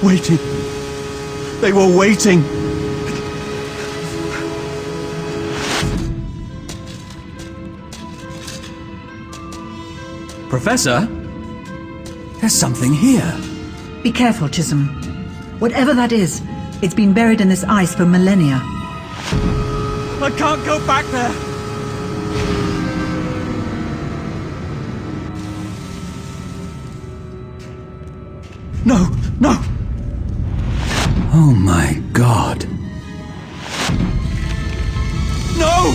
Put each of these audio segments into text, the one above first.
Waiting. They were waiting. Professor? There's something here. Be careful, Chisholm. Whatever that is, it's been buried in this ice for millennia. I can't go back there. No, no. Oh my God. No!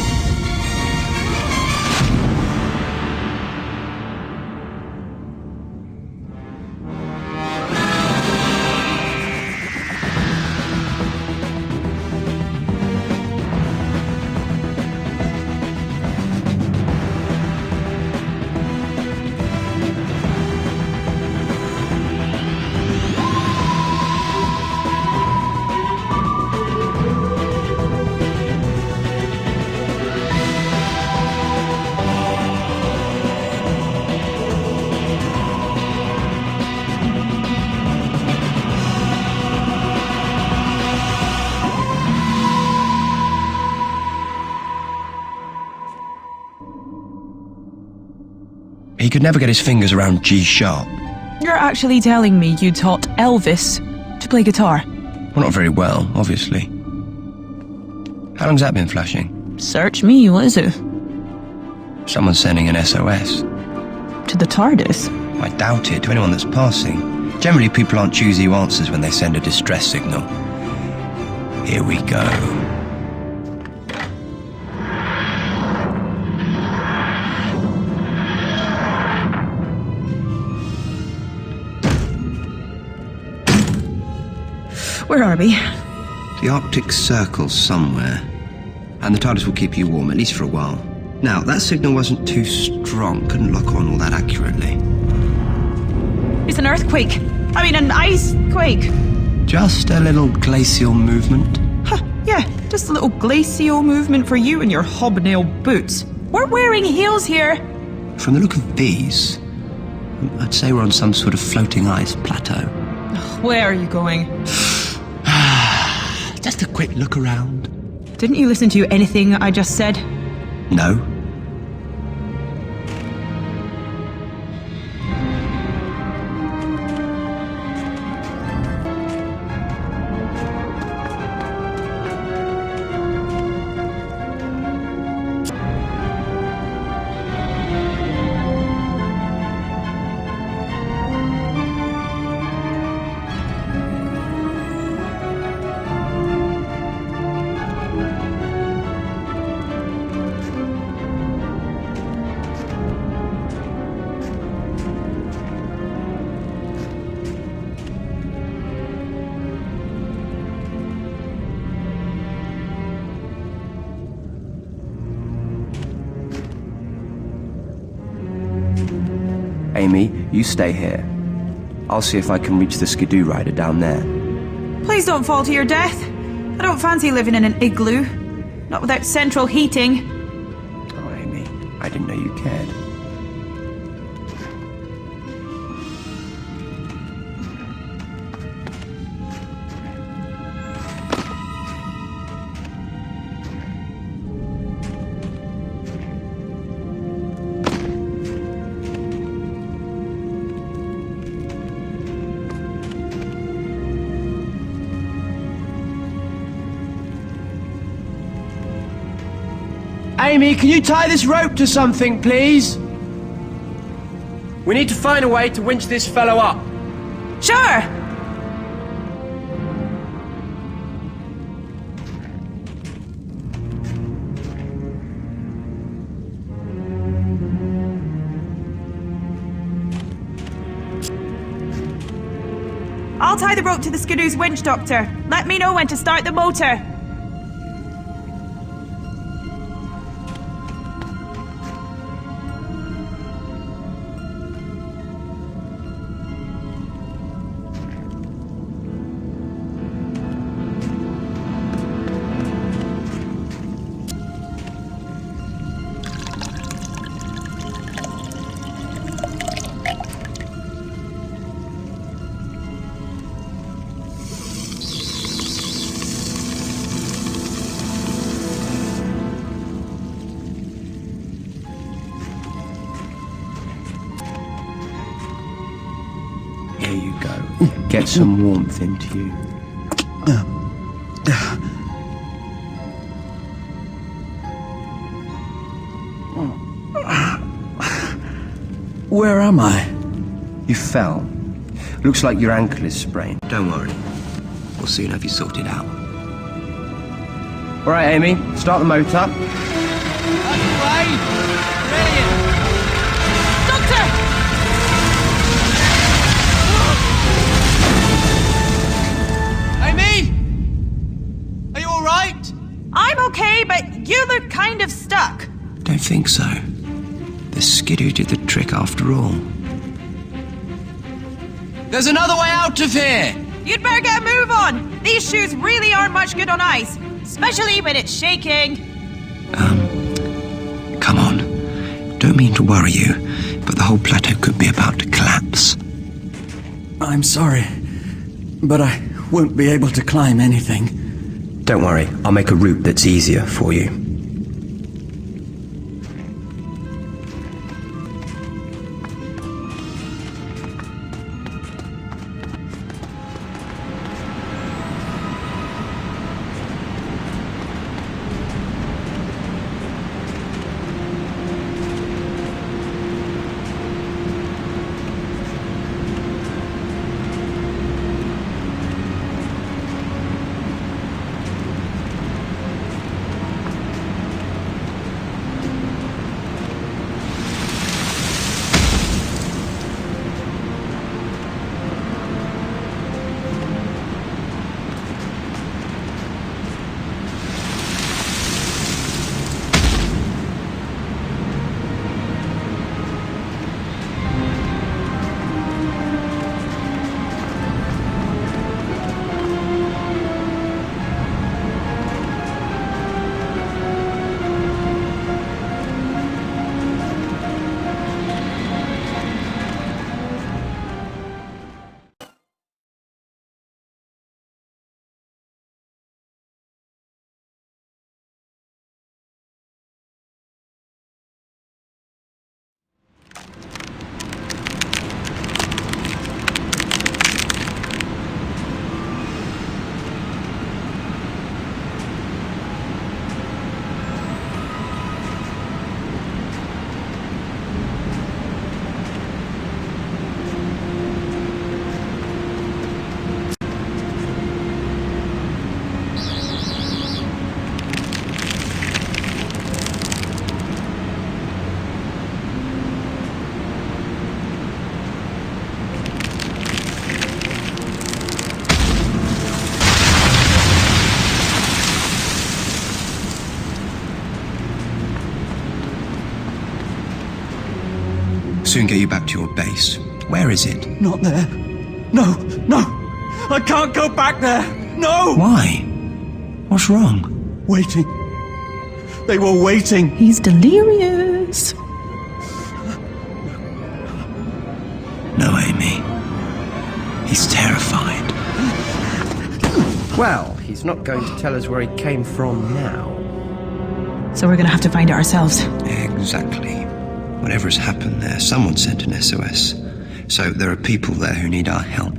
He could never get his fingers around G sharp. You're actually telling me you taught Elvis to play guitar? Well, not very well, obviously. How long's that been flashing? Search me, what is it? Someone's sending an SOS. To the TARDIS? I doubt it, to anyone that's passing. Generally, people aren't choosy who answers when they send a distress signal. Here we go. Where are we? The Arctic Circle's somewhere. And the TARDIS will keep you warm, at least for a while. Now, that signal wasn't too strong. Couldn't lock on all that accurately. It's an earthquake. I mean, an ice quake. Just a little glacial movement. Huh, yeah, just a little glacial movement for you and your hobnail boots. We're wearing heels here. From the look of these, I'd say we're on some sort of floating ice plateau. Where are you going? Just a quick look around. Didn't you listen to anything I just said? No. Amy, you stay here. I'll see if I can reach the skidoo rider down there. Please don't fall to your death. I don't fancy living in an igloo. Not without central heating. Oh, Amy, I didn't know you cared. Amy, can you tie this rope to something, please? We need to find a way to winch this fellow up. Sure! I'll tie the rope to the skidoo's winch, Doctor. Let me know when to start the motor. get some warmth into you. Where am I? You fell. Looks like your ankle is sprained. Don't worry. We'll soon have you sorted out. All right, Amy, start the motor. Underway! Brilliant! Doctor! Amy! Are you alright? I'm okay, but you look kind of stuck. Don't think so. The skidoo did the trick after all. There's another way out of here! You'd better get a move on. These shoes really aren't much good on ice, especially when it's shaking. Come on. Don't mean to worry you, but the whole plateau could be about to collapse. I'm sorry, but I won't be able to climb anything. Don't worry, I'll make a route that's easier for you. Soon get you back to your base. Where is it? Not there. No, no! I can't go back there! No! Why? What's wrong? Waiting. They were waiting. He's delirious. No, Amy. He's terrified. Well, he's not going to tell us where he came from now. So we're gonna have to find it ourselves. Exactly. Whatever has happened there, someone sent an SOS. So there are people there who need our help.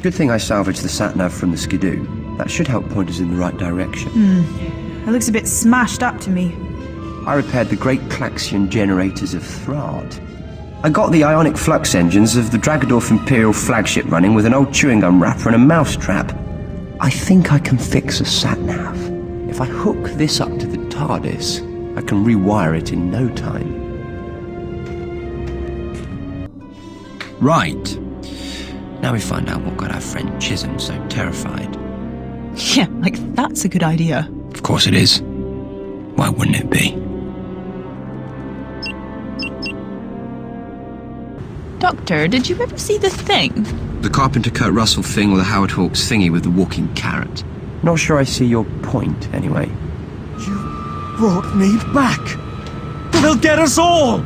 Good thing I salvaged the sat-nav from the skidoo. That should help point us in the right direction. It looks a bit smashed up to me. I repaired the great Klaxion generators of Thrard. I got the ionic flux engines of the Dragadorf Imperial flagship running with an old chewing gum wrapper and a mousetrap. I think I can fix a sat-nav. If I hook this up to the TARDIS, I can rewire it in no time. Right. Now we find out what got our friend Chisholm so terrified. Yeah, like that's a good idea. Of course it is. Why wouldn't it be? Doctor, did you ever see the thing? The Carpenter Kurt Russell thing or the Howard Hawks thingy with the walking carrot? Not sure I see your point, anyway. You brought me back. They'll get us all.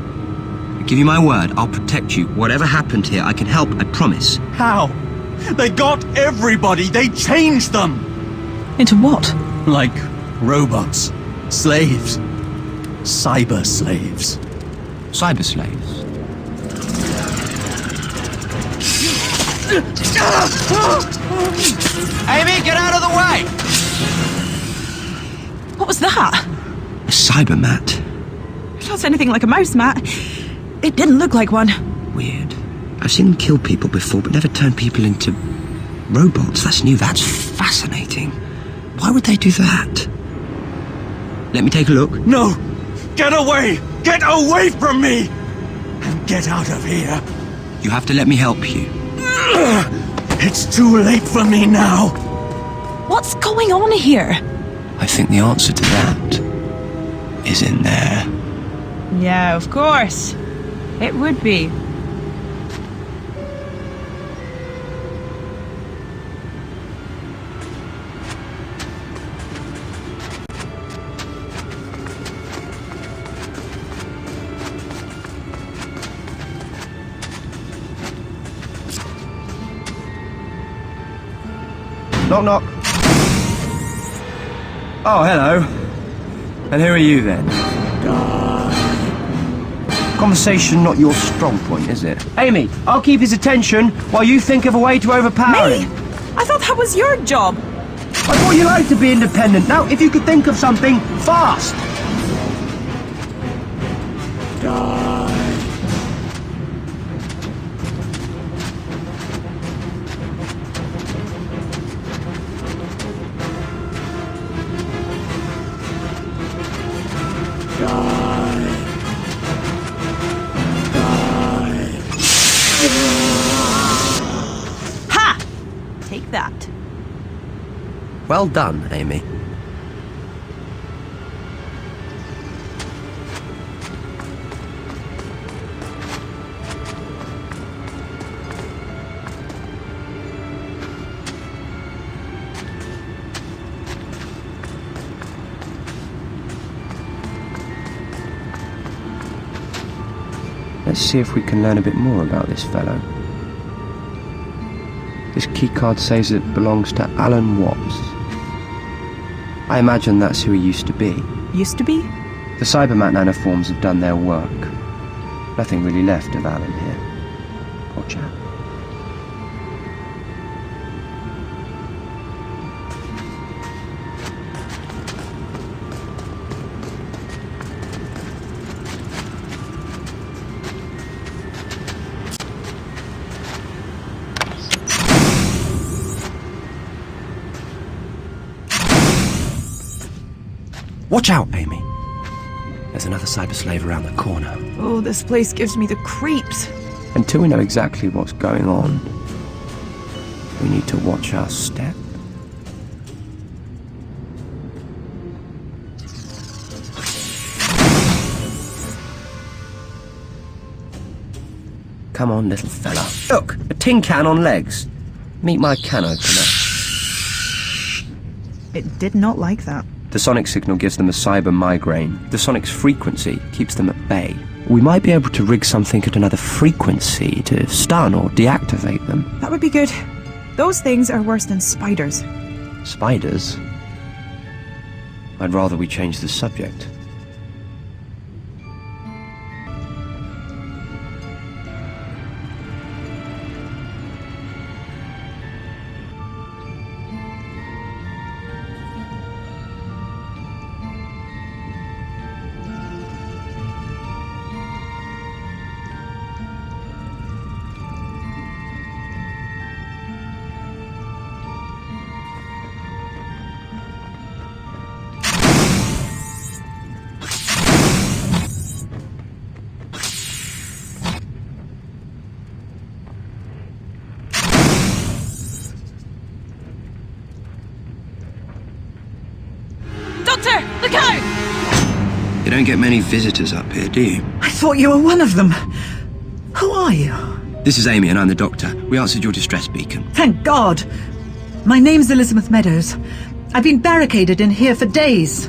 I give you my word, I'll protect you. Whatever happened here, I can help, I promise. How? They got everybody. They changed them. Into what? Like robots, slaves, cyber slaves. Cyber slaves. Amy, get out of the way! What was that? A cybermat. It's not anything like a mouse, Matt. It didn't look like one. Weird. I've seen them kill people before, but never turn people into robots. That's new. That's fascinating. Why would they do that? Let me take a look. No! Get away! Get away from me! And get out of here! You have to let me help you. It's too late for me now! What's going on here? I think the answer to that is in there. Yeah, of course. It would be. Knock, knock. Oh, hello. And who are you then? Conversation not your strong point, is it? Amy, I'll keep his attention while you think of a way to overpower Me? him. I thought that was your job. I thought you liked to be independent. Now, if you could think of something fast. Ha! Take that. Well done, Amy. Let's see if we can learn a bit more about this fellow. This keycard says it belongs to Alan Watts. I imagine that's who he used to be. Used to be? The Cyberman nanoforms have done their work. Nothing really left of Alan here. Poor chap. Watch out, Amy. There's another cyber slave around the corner. Oh, this place gives me the creeps. Until we know exactly what's going on, we need to watch our step. Come on, little fella. Look, a tin can on legs. Meet my can opener. It did not like that. The sonic signal gives them a cyber migraine. The sonic's frequency keeps them at bay. We might be able to rig something at another frequency to stun or deactivate them. That would be good. Those things are worse than spiders. Spiders? I'd rather we change the subject. Doctor, look out! You don't get many visitors up here, do you? I thought you were one of them. Who are you? This is Amy and I'm the doctor. We answered your distress beacon. Thank God. My name's Elizabeth Meadows. I've been barricaded in here for days.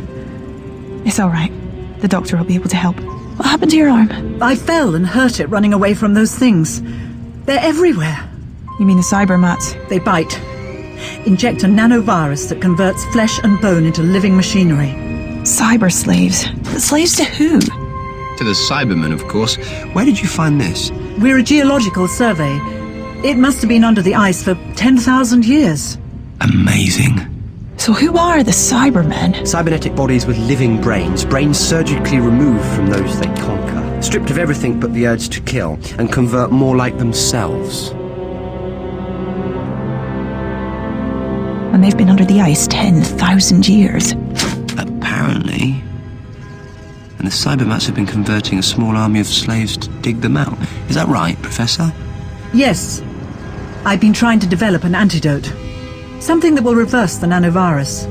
It's all right. The doctor will be able to help. What happened to your arm? I fell and hurt it running away from those things. They're everywhere. You mean the cybermats? They bite. Inject a nanovirus that converts flesh and bone into living machinery. Cyber slaves? But slaves to who? To the Cybermen, of course. Where did you find this? We're a geological survey. It must have been under the ice for 10,000 years. Amazing. So who are the Cybermen? Cybernetic bodies with living brains, brains surgically removed from those they conquer, stripped of everything but the urge to kill, and convert more like themselves. And they've been under the ice 10,000 years. Apparently. And the Cybermats have been converting a small army of slaves to dig them out. Is that right, Professor? Yes. I've been trying to develop an antidote. Something that will reverse the nanovirus.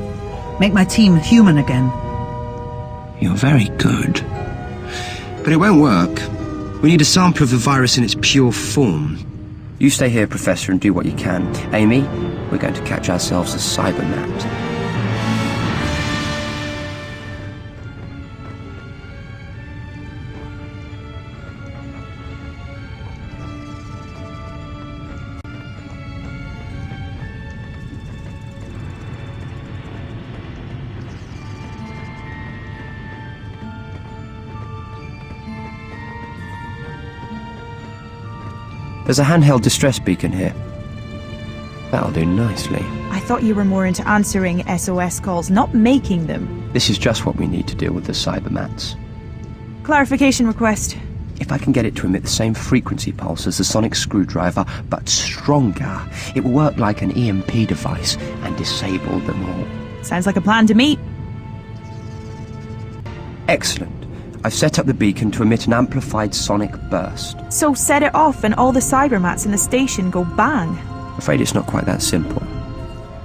Make my team human again. You're very good. But it won't work. We need a sample of the virus in its pure form. You stay here, Professor, and do what you can. Amy, we're going to catch ourselves a Cybermat. There's a handheld distress beacon here. That'll do nicely. I thought you were more into answering SOS calls, not making them. This is just what we need to deal with the Cybermats. Clarification request. If I can get it to emit the same frequency pulse as the sonic screwdriver, but stronger, it will work like an EMP device and disable them all. Sounds like a plan to me. Excellent. I've set up the beacon to emit an amplified sonic burst. So set it off and all the Cybermats in the station go bang. I'm afraid it's not quite that simple.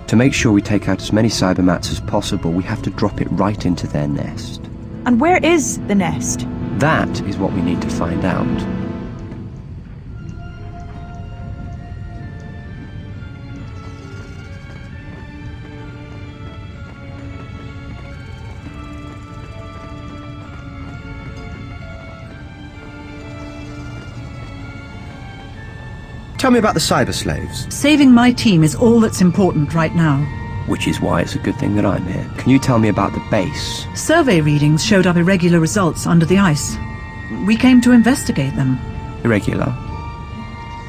To make sure we take out as many Cybermats as possible, we have to drop it right into their nest. And where is the nest? That is what we need to find out. Tell me about the cyber slaves. Saving my team is all that's important right now. Which is why it's a good thing that I'm here. Can you tell me about the base? Survey readings showed up irregular results under the ice. We came to investigate them. Irregular?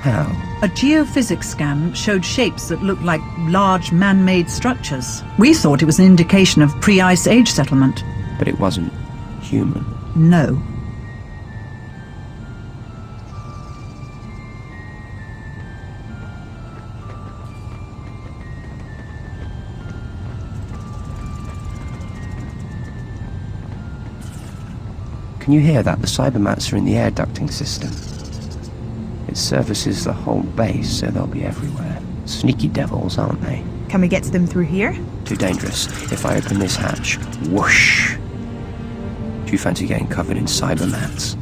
How? A geophysics scan showed shapes that looked like large man-made structures. We thought it was an indication of pre-ice age settlement. But it wasn't human. No. Can you hear that? The Cybermats are in the air ducting system. It services the whole base, so they'll be everywhere. Sneaky devils, aren't they? Can we get to them through here? Too dangerous. If I open this hatch, whoosh. Do you fancy getting covered in Cybermats?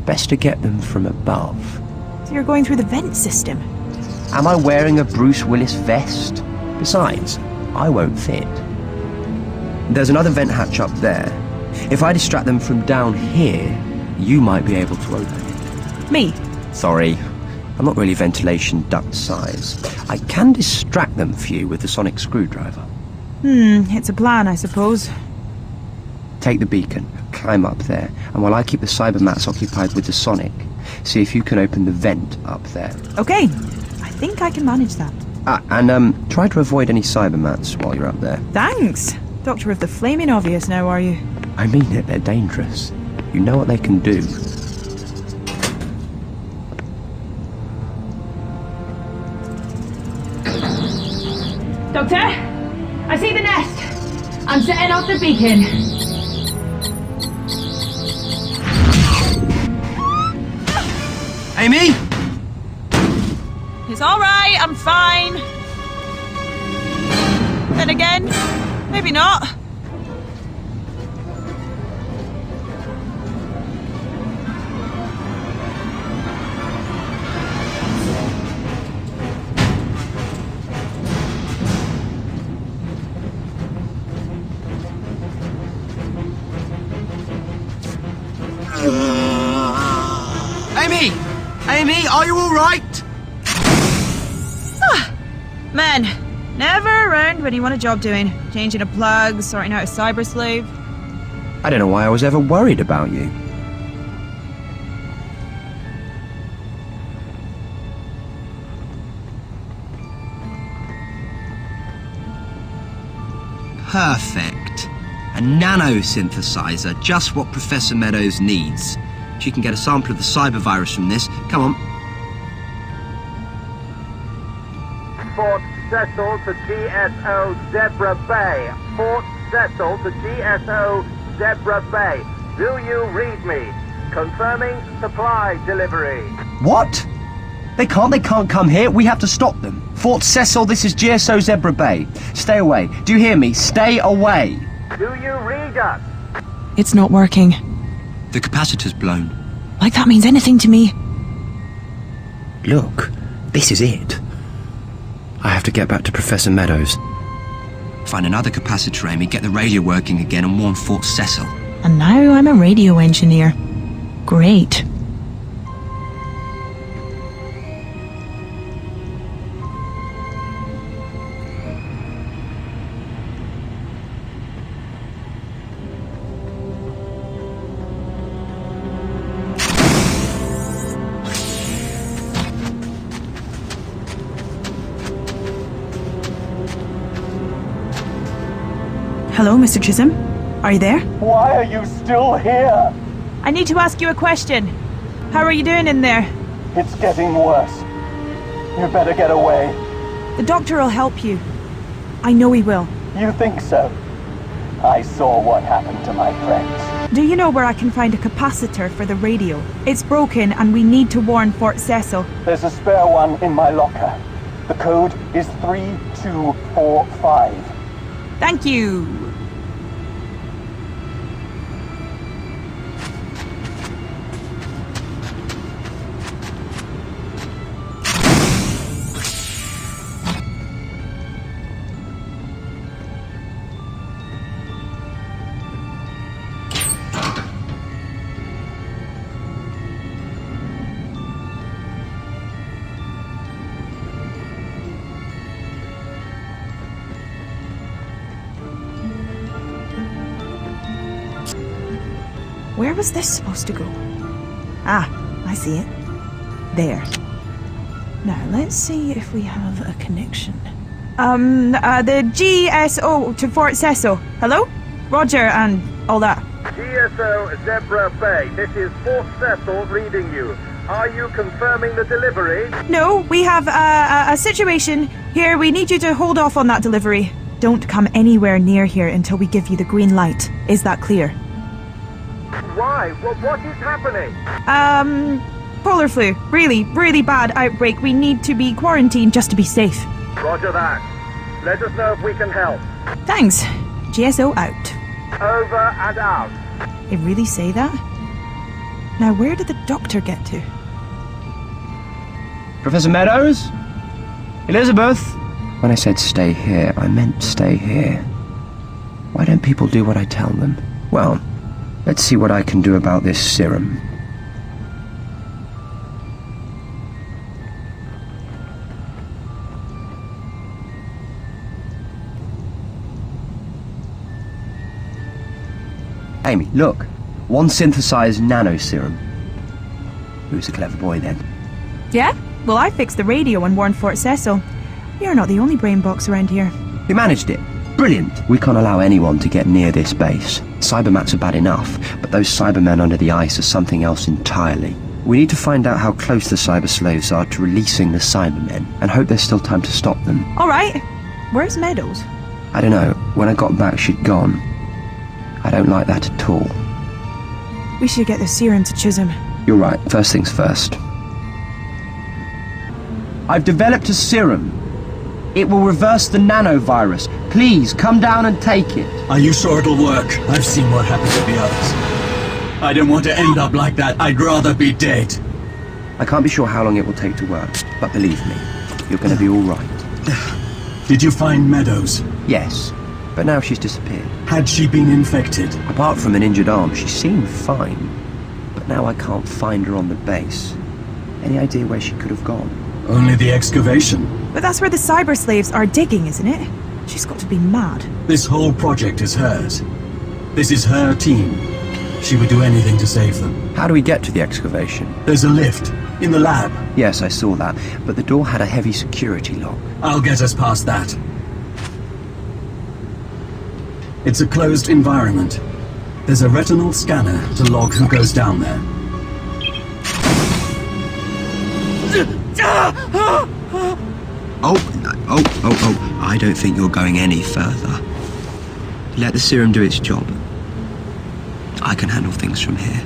Best to get them from above. So you're going through the vent system. Am I wearing a Bruce Willis vest? Besides, I won't fit. There's another vent hatch up there. If I distract them from down here, you might be able to open it. Me? Sorry, I'm not really ventilation duct size. I can distract them for you with the sonic screwdriver. It's a plan, I suppose. Take the beacon, climb up there, and while I keep the Cybermats occupied with the sonic, see if you can open the vent up there. Okay, I think I can manage that. And try to avoid any Cybermats while you're up there. Thanks! Doctor of the flaming obvious now, are you? I mean it, they're dangerous. You know what they can do. Doctor? I see the nest! I'm setting off the beacon. Amy? It's alright, I'm fine. Then again, maybe not. Amy! Amy, are you alright? Men, never around when you want a job doing. Changing a plug, sorting out a cyber slave. I don't know why I was ever worried about you. Perfect. A nanosynthesizer, just what Professor Meadows needs. She can get a sample of the cybervirus from this. Come on. Fort Cecil to GSO Zebra Bay. Fort Cecil to GSO Zebra Bay. Do you read me? Confirming supply delivery. What? They can't come here. We have to stop them. Fort Cecil, this is GSO Zebra Bay. Stay away. Do you hear me? Stay away. Do you read us? It's not working. The capacitor's blown. Like that means anything to me. Look, this is it. I have to get back to Professor Meadows. Find another capacitor, Amy, get the radio working again and warn Fort Cecil. And now I'm a radio engineer. Great. Hello, Mr. Chisholm. Are you there? Why are you still here? I need to ask you a question. How are you doing in there? It's getting worse. You better get away. The doctor will help you. I know he will. You think so? I saw what happened to my friends. Do you know where I can find a capacitor for the radio? It's broken and we need to warn Fort Cecil. There's a spare one in my locker. The code is 3245. Thank you. Where was this supposed to go? Ah, I see it. There. Now, let's see if we have a connection. The GSO to Fort Cecil. Hello? Roger, and all that. GSO Zebra Bay, this is Fort Cecil reading you. Are you confirming the delivery? No, we have a situation here. We need you to hold off on that delivery. Don't come anywhere near here until we give you the green light. Is that clear? Why? What is happening? Polar flu. Really, really bad outbreak. We need to be quarantined just to be safe. Roger that. Let us know if we can help. Thanks. GSO out. Over and out. They really say that? Now, where did the doctor get to? Professor Meadows? Elizabeth? When I said stay here, I meant stay here. Why don't people do what I tell them? Well, let's see what I can do about this serum. Amy, look. One synthesized nano serum. Who's a clever boy then? Yeah? Well, I fixed the radio and warned Fort Cecil. You're not the only brain box around here. We managed it. Brilliant. We can't allow anyone to get near this base. Cybermats are bad enough, but those Cybermen under the ice are something else entirely. We need to find out how close the cyber slaves are to releasing the Cybermen, and hope there's still time to stop them. All right. Where's Meadows? I don't know. When I got back, she'd gone. I don't like that at all. We should get the serum to Chisholm. You're right. First things first. I've developed a serum. It will reverse the nanovirus. Please, come down and take it. Are you sure it'll work? I've seen what happened to the others. I don't want to end up like that. I'd rather be dead. I can't be sure how long it will take to work, but believe me, you're going to be all right. Did you find Meadows? Yes, but now she's disappeared. Had she been infected? Apart from an injured arm, she seemed fine. But now I can't find her on the base. Any idea where she could have gone? Only the excavation. But that's where the cyber slaves are digging, isn't it? She's got to be mad. This whole project is hers. This is her team. She would do anything to save them. How do we get to the excavation? There's a lift in the lab. Yes, I saw that, but the door had a heavy security lock. I'll get us past that. It's a closed environment. There's a retinal scanner to log who goes down there. Oh, I don't think you're going any further. Let the serum do its job. I can handle things from here.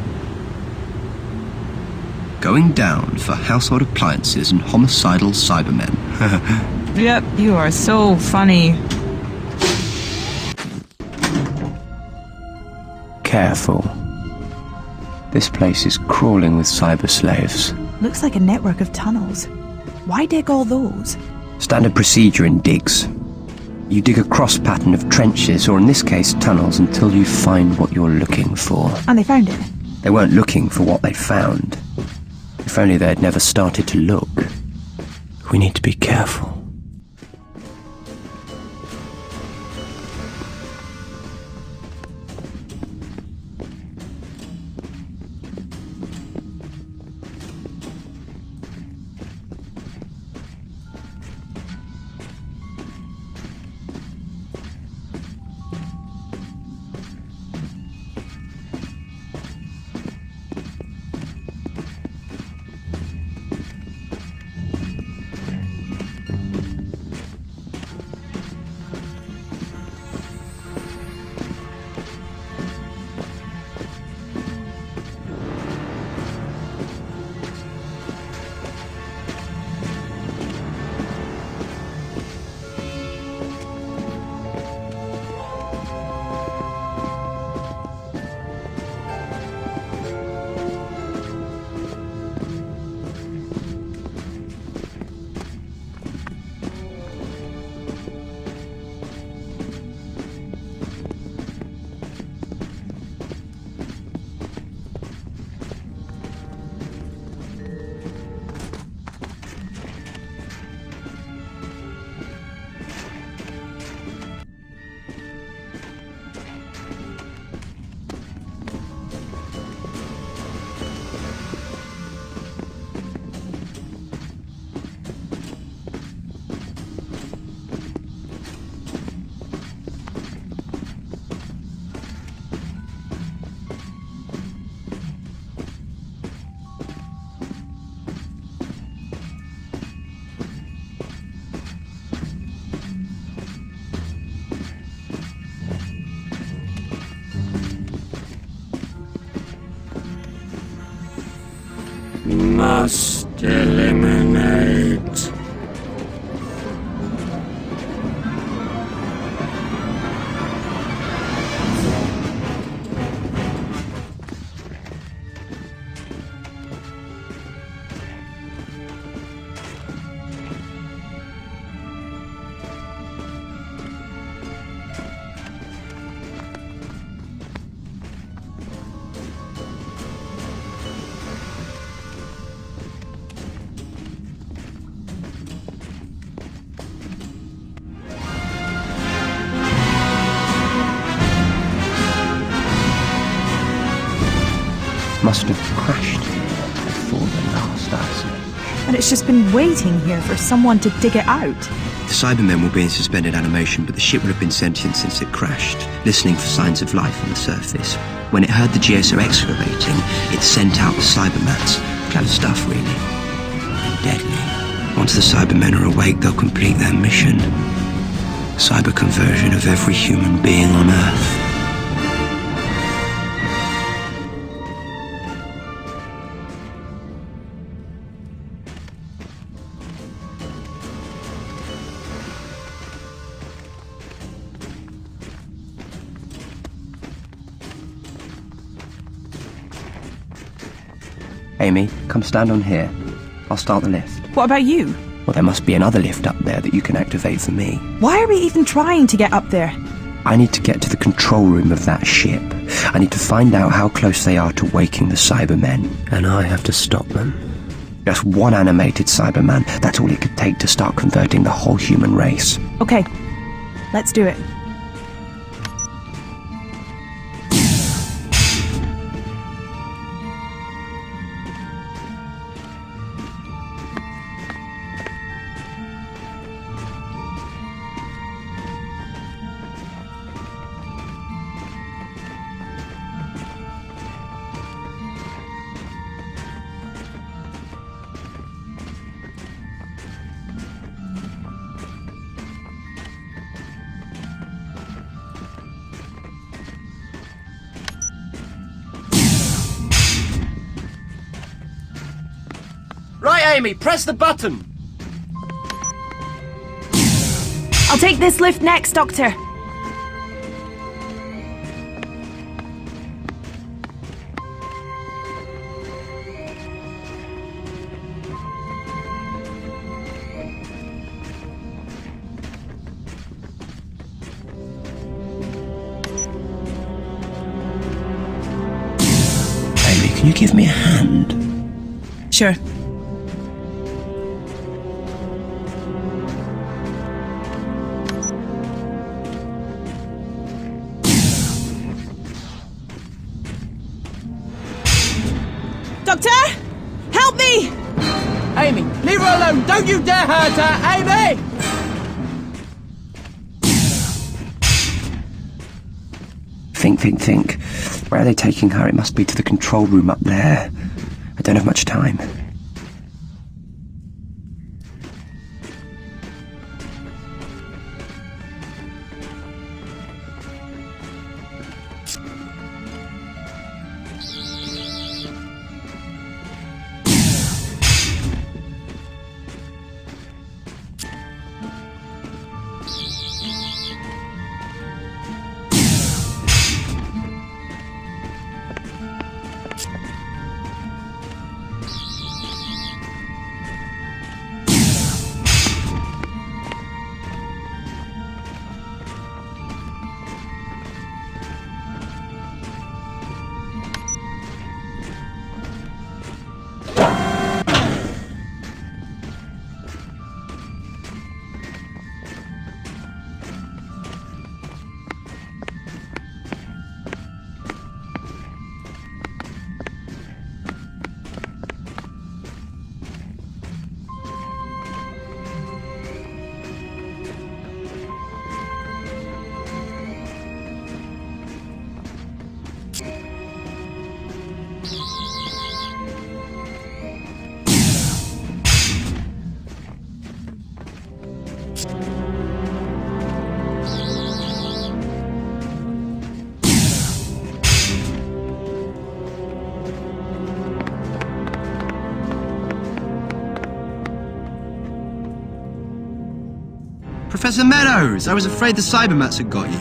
Going down for household appliances and homicidal Cybermen. Yep, you are so funny. Careful. This place is crawling with cyber slaves. Looks like a network of tunnels. Why dig all those? Standard procedure in digs. You dig a cross pattern of trenches, or in this case tunnels, until you find what you're looking for. And they found it. They weren't looking for what they found. If only they had never started to look. We need to be careful. Must eliminate. Must have crashed before the last ice age. And it's just been waiting here for someone to dig it out. The Cybermen will be in suspended animation, but the ship will have been sentient since it crashed, listening for signs of life on the surface. When it heard the GSO excavating, it sent out the Cybermats. Clever stuff, really. And deadly. Once the Cybermen are awake, they'll complete their mission. Cyber conversion of every human being on Earth. Amy, come stand on here. I'll start the lift. What about you? Well, there must be another lift up there that you can activate for me. Why are we even trying to get up there? I need to get to the control room of that ship. I need to find out how close they are to waking the Cybermen, and I have to stop them. Just one animated Cyberman, that's all it could take to start converting the whole human race. Okay, let's do it. Right, Amy, press the button. I'll take this lift next, Doctor. Amy, can you give me a hand? Sure. Doctor! Help me! Amy, leave her alone! Don't you dare hurt her! Amy! Think. Where are they taking her? It must be to the control room up there. I don't have much time. Professor Meadows! I was afraid the Cybermats had got you.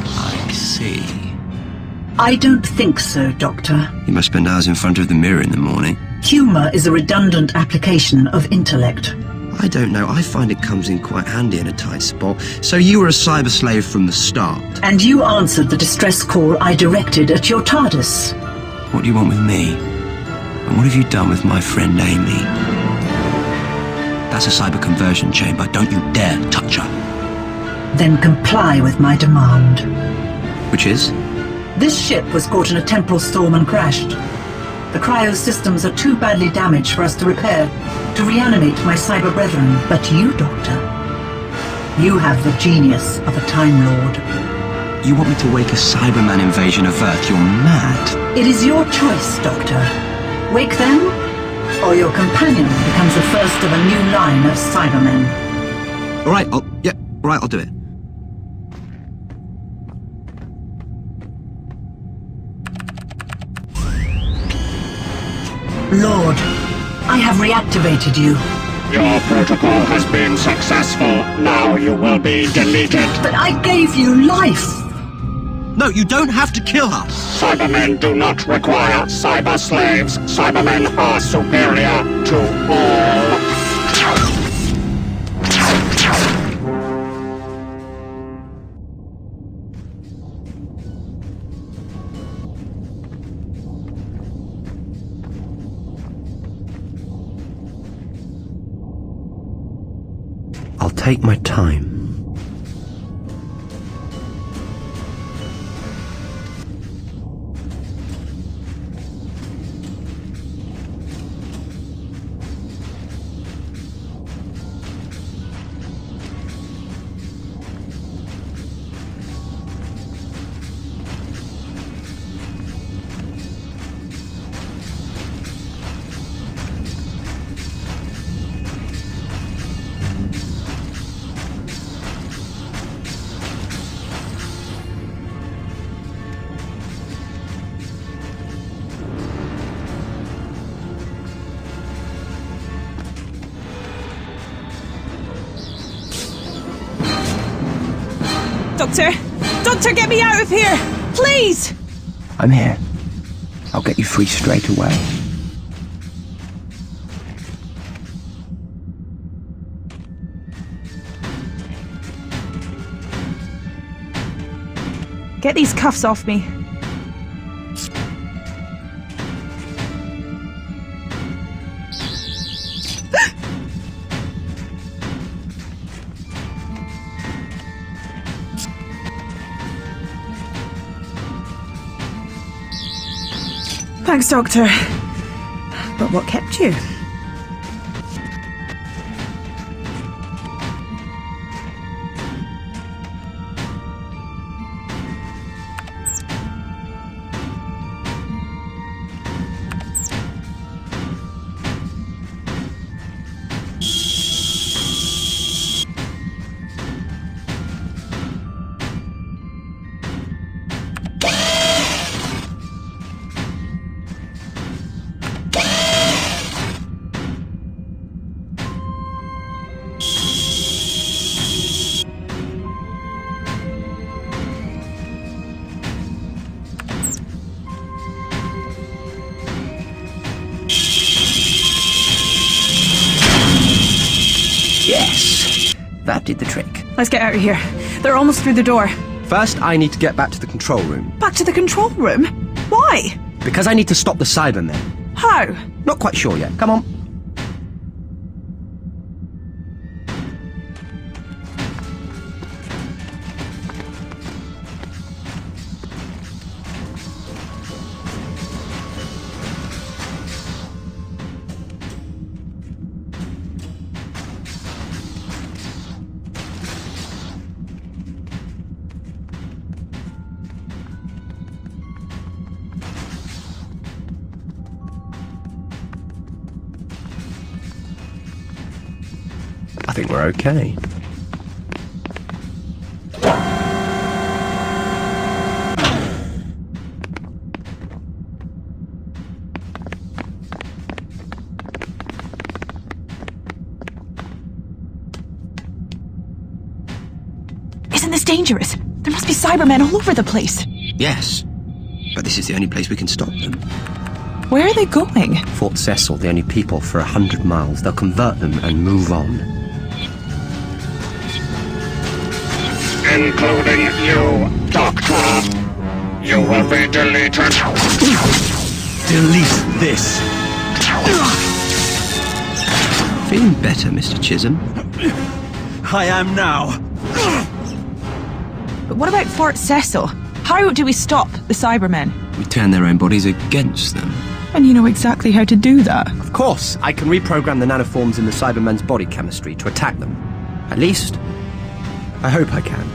I see. I don't think so, Doctor. You must spend hours in front of the mirror in the morning. Humour is a redundant application of intellect. I don't know, I find it comes in quite handy in a tight spot. So you were a cyber slave from the start? And you answered the distress call I directed at your TARDIS. What do you want with me? And what have you done with my friend Amy? That's a cyber conversion chamber. Don't you dare touch her. Then comply with my demand. Which is? This ship was caught in a temporal storm and crashed. The cryo systems are too badly damaged for us to repair, to reanimate my cyber brethren. But you, Doctor, you have the genius of a Time Lord. You want me to wake a Cyberman invasion of Earth? You're mad. It is your choice, Doctor. Wake them, or your companion becomes the first of a new line of Cybermen. Alright, I'll do it. Lord, I have reactivated you. Your protocol has been successful. Now you will be deleted. But I gave you life! No, you don't have to kill her. Cybermen do not require cyber slaves. Cybermen are superior to all. I'll take my time. Doctor! Doctor, get me out of here! Please! I'm here. I'll get you free straight away. Get these cuffs off me. Thanks, Doctor. But what kept you? Yes! That did the trick. Let's get out of here. They're almost through the door. First, I need to get back to the control room. Back to the control room? Why? Because I need to stop the Cybermen. How? Not quite sure yet. Come on. I think we're okay. Isn't this dangerous? There must be Cybermen all over the place. Yes, but this is the only place we can stop them. Where are they going? Fort Cecil, the only people for 100 miles. They'll convert them and move on. Including you, Doctor. You will be deleted. Delete this. Feeling better, Mr. Chisholm? I am now. But what about Fort Cecil? How do we stop the Cybermen? We turn their own bodies against them. And you know exactly how to do that. Of course, I can reprogram the nanoforms in the Cybermen's body chemistry to attack them. At least, I hope I can.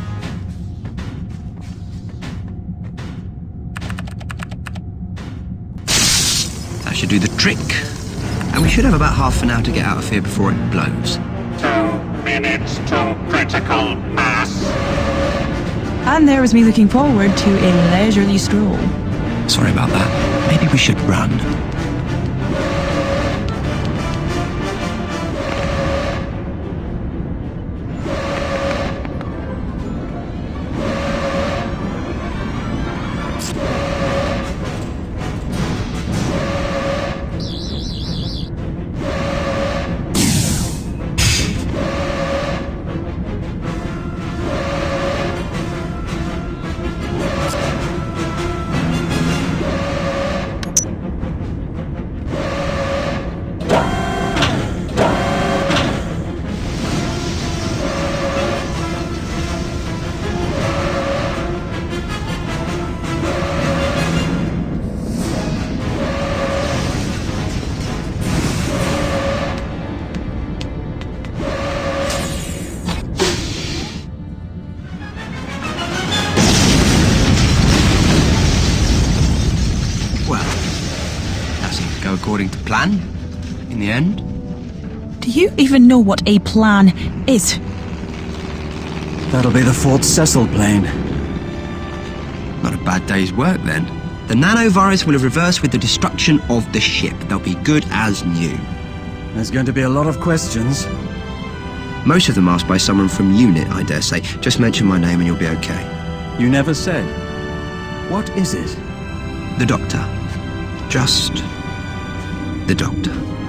That should do the trick. And we should have about half an hour to get out of here before it blows. 2 minutes to critical mass. And there was me looking forward to a leisurely stroll. Sorry about that. Maybe we should run. According to plan, in the end. Do you even know what a plan is? That'll be the Fort Cecil plane. Not a bad day's work, then. The nanovirus will have reversed with the destruction of the ship. They'll be good as new. There's going to be a lot of questions. Most of them asked by someone from UNIT, I dare say. Just mention my name and you'll be okay. You never said. What is it? The Doctor. Just the Doctor.